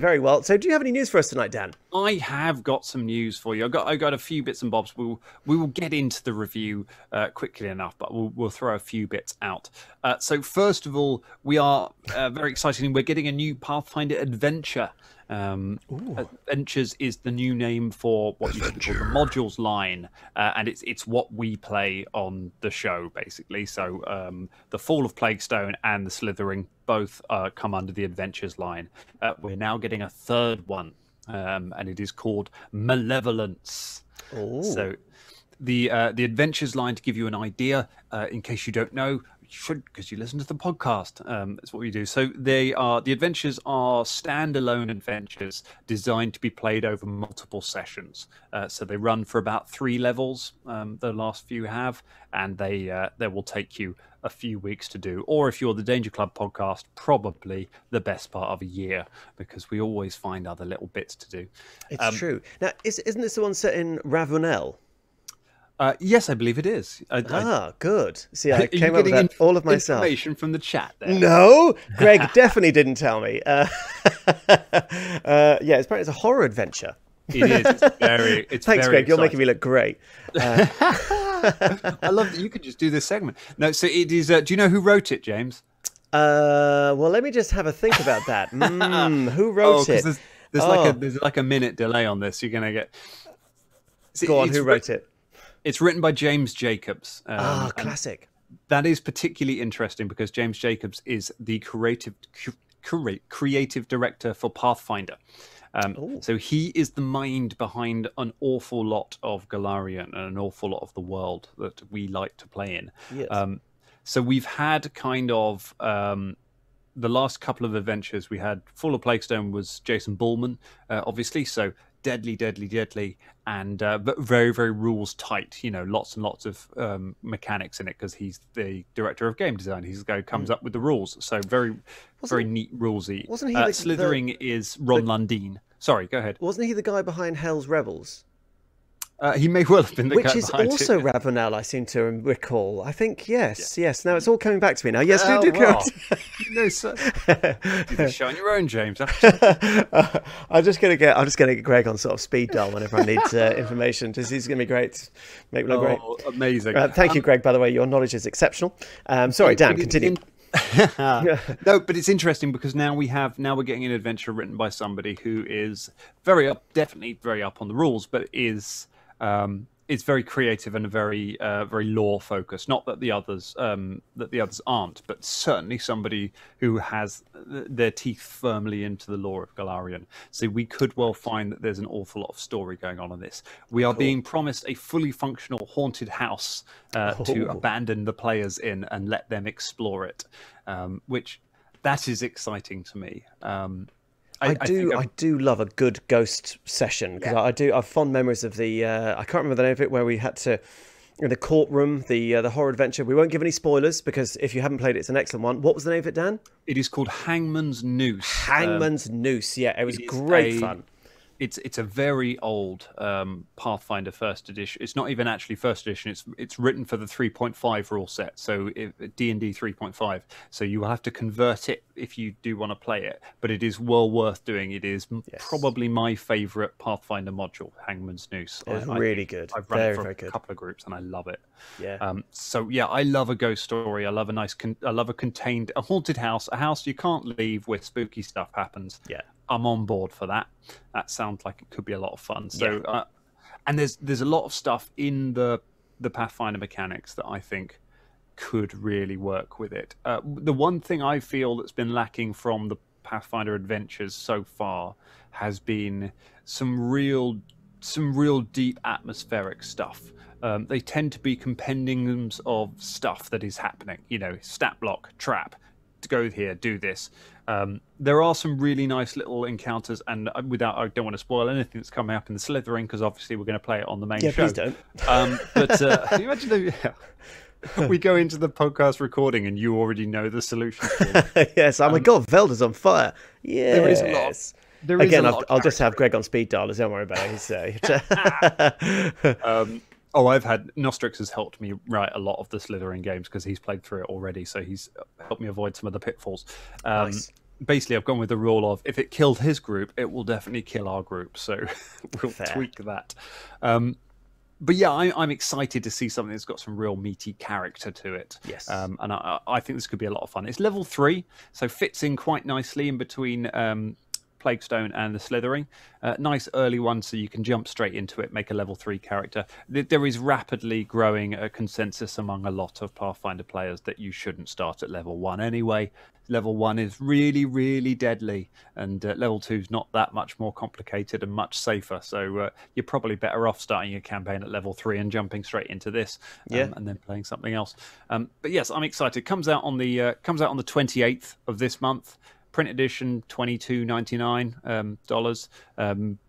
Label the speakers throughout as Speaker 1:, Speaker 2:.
Speaker 1: very well. So do you have any news for us tonight, Dan?
Speaker 2: I have got some news for you. I got a few bits and bobs. We will get into the review quickly enough, but we'll throw a few bits out. So first of all, we are very excited. We're getting a new Pathfinder adventure. Adventures is the new name for what you call the modules line, and it's what we play on the show basically. So the Fall of Plaguestone and the Slithering both come under the adventures line. We're now getting a third one, and it is called Malevolence. So the adventures line, to give you an idea, in case you don't know, you should, because you listen to the podcast. That's what we do. So the adventures are standalone adventures designed to be played over multiple sessions. So they run for about 3 levels. The last few have, and they will take you a few weeks to do. Or if you're the Danger Club podcast, probably the best part of a year, because we always find other little bits to do.
Speaker 1: It's true. Now, isn't this the one set in Ravenel?
Speaker 2: Yes, I believe it is.
Speaker 1: Good. See, I came up with that all of myself.
Speaker 2: Information from the chat there.
Speaker 1: No, Greg definitely didn't tell me. Yeah, it's a horror adventure.
Speaker 2: It is. It's
Speaker 1: Thanks,
Speaker 2: very
Speaker 1: Greg. You're making me look great.
Speaker 2: I love that you could just do this segment. No, so it is. Do you know who wrote it, James?
Speaker 1: Well, let me just have a think about that. Who wrote it?
Speaker 2: There's like a minute delay on this. You're gonna get.
Speaker 1: Go on. Who wrote it?
Speaker 2: It's written by James Jacobs.
Speaker 1: Classic.
Speaker 2: That is particularly interesting because James Jacobs is the creative director for Pathfinder. So he is the mind behind an awful lot of Golarion and an awful lot of the world that we like to play in.
Speaker 1: Yes.
Speaker 2: So we've had kind of the last couple of adventures. We had Fall of Plaguestone was Jason Bullman, obviously. So deadly, and but very, very rules tight. You know, lots and lots of mechanics in it because he's the director of game design. He's the guy who comes up with the rules. So very neat rulesy.
Speaker 1: Wasn't he
Speaker 2: Slithering is Ron Lundeen. Sorry, go ahead.
Speaker 1: Wasn't he the guy behind Hell's Rebels?
Speaker 2: He may well have been the guy
Speaker 1: behind it. Which is also Ravenel, I seem to recall. I think, yes. Now it's all coming back to me now. Yes, do
Speaker 2: well, no, sir. You're showing your own, James.
Speaker 1: I'm just gonna get Greg on sort of speed dial whenever I need information. He's gonna be great. Make me look great.
Speaker 2: Amazing.
Speaker 1: Thank you, Greg. By the way, your knowledge is exceptional. Sorry, Dan, continue.
Speaker 2: No, but it's interesting because now we're getting an adventure written by somebody who is definitely very up on the rules, but is very creative and very lore focused. Not that the others aren't, but certainly somebody who has their teeth firmly into the lore of Golarion. So we could well find that there's an awful lot of story going on in this. We are being promised a fully functional haunted house to abandon the players in and let them explore it, which that is exciting to me. I
Speaker 1: do love a good ghost session because I have fond memories of the I can't remember the name of it, where we had to in the courtroom, the horror adventure. We won't give any spoilers because if you haven't played it, it's an excellent one. What was the name of it, Dan?
Speaker 2: It is called Hangman's Noose.
Speaker 1: Hangman's Noose. Yeah, it was great fun.
Speaker 2: It's a very old Pathfinder first edition. It's not even actually first edition. It's written for the 3.5 rule set, so D&D 3.5. So you will have to convert it if you do want to play it. But it is well worth doing. It is probably my favourite Pathfinder module, Hangman's Noose.
Speaker 1: It's really good.
Speaker 2: I've run it for a couple of groups and I love it.
Speaker 1: Yeah.
Speaker 2: So yeah, I love a ghost story. I love a haunted house, a house you can't leave where spooky stuff happens.
Speaker 1: Yeah.
Speaker 2: I'm on board for that. That sounds like it could be a lot of fun. So, and there's a lot of stuff in the Pathfinder mechanics that I think could really work with it. The one thing I feel that's been lacking from the Pathfinder adventures so far has been some real deep atmospheric stuff. They tend to be compendiums of stuff that is happening. You know, stat block, trap, to go here, do this. There are some really nice little encounters, and I don't want to spoil anything that's coming up in the Slithering because obviously we're going to play it on the main show.
Speaker 1: Please don't.
Speaker 2: But can you imagine we go into the podcast recording and you already know the solution.
Speaker 1: Yes. Oh my God, Velda's on fire. Yes.
Speaker 2: There is a lot.
Speaker 1: Again, I'll just have Greg on speed dial. Don't worry about it.
Speaker 2: I've had Nostrix has helped me write a lot of the Slithering games because he's played through it already, so he's helped me avoid some of the pitfalls.
Speaker 1: Nice.
Speaker 2: basically I've gone with the rule of if it killed his group, it will definitely kill our group. So we'll tweak that. But yeah, I'm excited to see something that's got some real meaty character to it.
Speaker 1: Yes.
Speaker 2: And I think this could be a lot of fun. It's level 3, so fits in quite nicely in between Plaguestone and the Slithering. Nice early one, so you can jump straight into it, make a level 3 character. There is rapidly growing a consensus among a lot of Pathfinder players that you shouldn't start at level 1 anyway. Level 1 is really, really deadly, and level 2 is not that much more complicated and much safer. So you're probably better off starting your campaign at level 3 and jumping straight into this, and then playing something else. But yes, I'm excited. Comes out on the 28th of this month. Print edition $22.99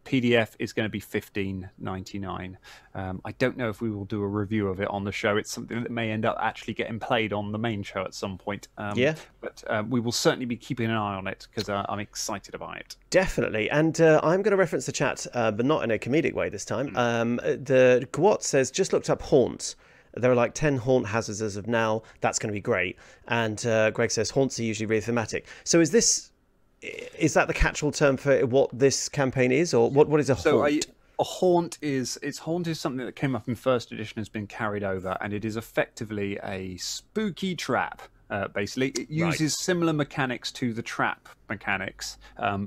Speaker 2: PDF is going to be $15.99. I don't know if we will do a review of it on the show. It's something that may end up actually getting played on the main show at some point. But we will certainly be keeping an eye on it because I'm excited about it.
Speaker 1: Definitely. And I'm going to reference the chat, but not in a comedic way this time. The Gwat says, just looked up haunts. There are like 10 haunt hazards as of now. That's going to be great. And Greg says haunts are usually really thematic. So is that the catch-all term for what this campaign is, or what is a haunt?
Speaker 2: A haunt is something that came up in first edition, has been carried over, and it is effectively a spooky trap. Basically, it uses similar mechanics to the trap mechanics,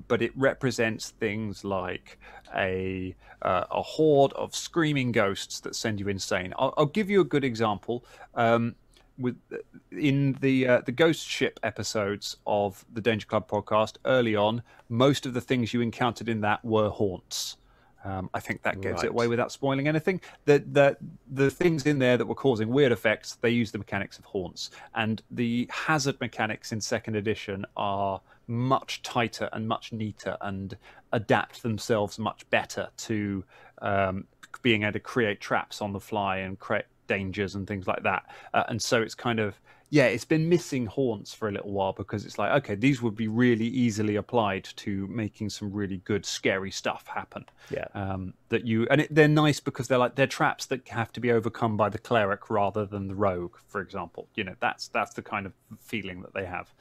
Speaker 2: but it represents things like a horde of screaming ghosts that send you insane. I'll give you a good example. In the Ghost Ship episodes of the Danger Club podcast, early on, most of the things you encountered in that were haunts. I think that gives it away without spoiling anything. The things in there that were causing weird effects, they use the mechanics of haunts. And the hazard mechanics in second edition are much tighter and much neater and adapt themselves much better to being able to create traps on the fly and create dangers and things like that. And so it's kind of... it's been missing haunts for a little while because it's like, okay, these would be really easily applied to making some really good, scary stuff happen. They're nice because they're traps that have to be overcome by the cleric rather than the rogue, for example. You know, that's the kind of feeling that they have.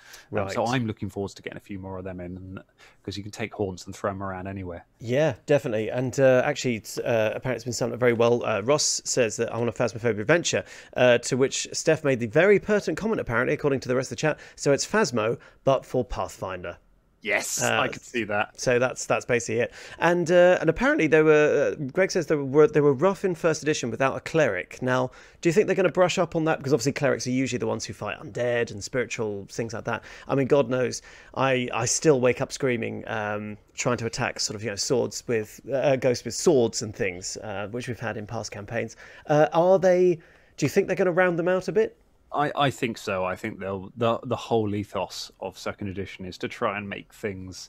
Speaker 2: So I'm looking forward to getting a few more of them in, because you can take haunts and throw them around anywhere. Yeah,
Speaker 1: definitely. And actually, apparently it's been summed up very well. Ross says that I want a Phasmophobia adventure, to which Steph made the very pertinent comment, apparently, according to the rest of the chat. So it's Phasmo, but for Pathfinder.
Speaker 2: Yes, I could see that.
Speaker 1: So that's basically it. And apparently there were. Greg says they were rough in first edition without a cleric. Now, do you think they're going to brush up on that? Because obviously clerics are usually the ones who fight undead and spiritual things like that. I mean, God knows, I still wake up screaming, trying to attack sort of swords with ghosts with swords and things, which we've had in past campaigns. Are they? Do you think they're going to round them out a bit?
Speaker 2: I think so. I think the whole ethos of second edition is to try and make things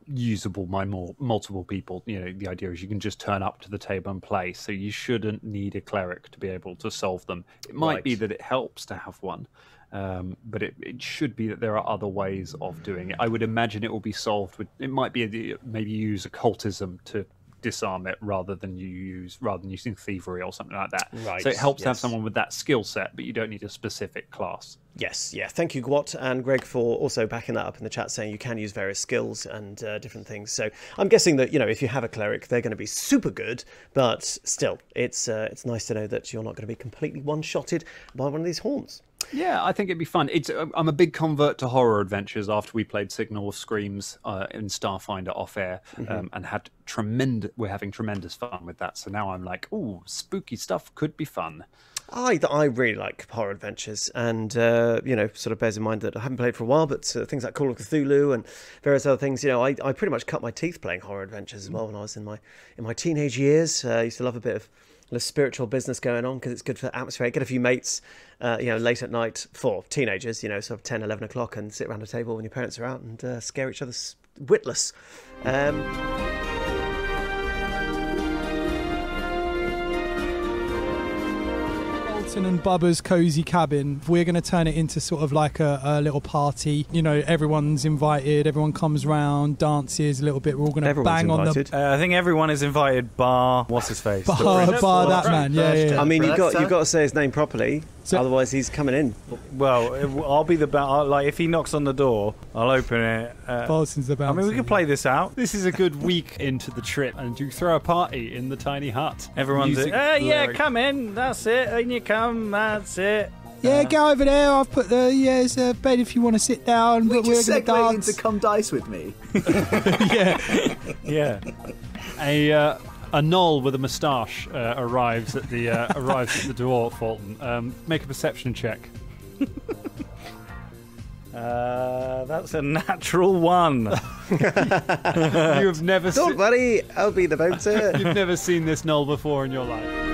Speaker 2: usable by multiple people. You know, the idea is you can just turn up to the table and play, so you shouldn't need a cleric to be able to solve them. It might be that it helps to have one, but it should be that there are other ways of doing it. I would imagine it will be solved with, it might be maybe use occultism to disarm it rather than using thievery or something like that. So it helps to have someone with that skill set, but you don't need a specific class.
Speaker 1: Yes, yeah. Thank you, Gwat and Greg, for also backing that up in the chat, saying you can use various skills and different things. So I'm guessing that if you have a cleric, they're going to be super good, but still, it's nice to know that you're not going to be completely one-shotted by one of these haunts.
Speaker 2: Yeah, I think it'd be fun. I'm a big convert to horror adventures after we played Signal of Screams in Starfinder off air, and we're having tremendous fun with that. So now I'm like, ooh, spooky stuff could be fun.
Speaker 1: I really like horror adventures, and sort of bears in mind that I haven't played for a while, but things like Call of Cthulhu and various other things. I pretty much cut my teeth playing horror adventures as well when I was in my teenage years. I used to love a bit of spiritual business going on because it's good for atmosphere. Get a few mates, late at night for teenagers, sort of 10, 11 o'clock, and sit around a table when your parents are out and scare each other witless.
Speaker 3: And Bubba's cozy cabin, we're going to turn it into sort of like a little party. Everyone's invited, everyone comes round, dances a little bit. We're all going to bang invited.
Speaker 4: I think everyone is invited, bar what's his face,
Speaker 3: bar that man. Yeah.
Speaker 1: I mean, you've got to say his name properly. Otherwise, he's coming in.
Speaker 4: Well, I'll be the like if he knocks on the door, I'll open it.
Speaker 3: Bolton's the bouncer.
Speaker 4: I mean, we can play this out.
Speaker 2: This is a good week into the trip, and you throw a party in the tiny hut.
Speaker 4: Everyone's
Speaker 2: Music
Speaker 4: yeah,
Speaker 2: blaring.
Speaker 4: come in. That's it. In you come. That's it.
Speaker 3: Yeah, go over there. I've put there's a bed if you want to sit down.
Speaker 5: We
Speaker 3: But we're
Speaker 5: just
Speaker 3: going to
Speaker 5: segue
Speaker 3: dance.
Speaker 5: into come dice with me.
Speaker 4: Yeah.
Speaker 2: A knoll with a moustache arrives at the door, Fulton. Make a perception check.
Speaker 4: That's a natural one.
Speaker 2: You have never
Speaker 1: Don't worry, I'll be the bouncer.
Speaker 2: you've never seen this knoll before in your life.